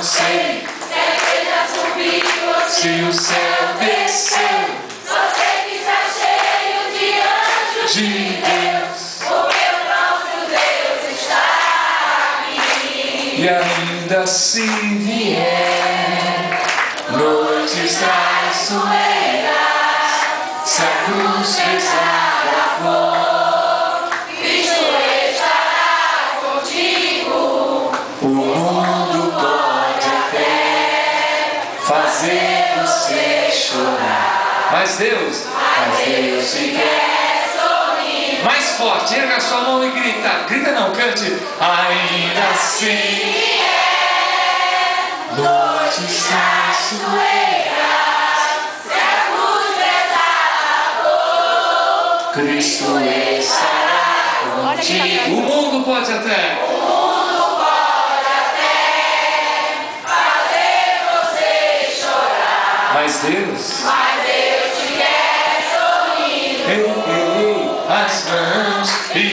sei se a igreja subiu ou se o céu desceu. Só sei que está cheio de anjos de Deus, porque o nosso Deus está aqui. E ainda se vier noites traiçoeiras, se a cruz pesada for, Cristo estará contigo. o mundo pode até fazer você chorar. Mas Deus Deus te quer sorrir. mais forte, erga a sua mão e grita. Grita não, cante. Ainda assim noites traiçoeiras, Se a cruz pesada for, Cristo estará contigo. O mundo pode até. fazer você chorar. Mas Deus, Mas Deus te quer sorrir. erguei as mãos e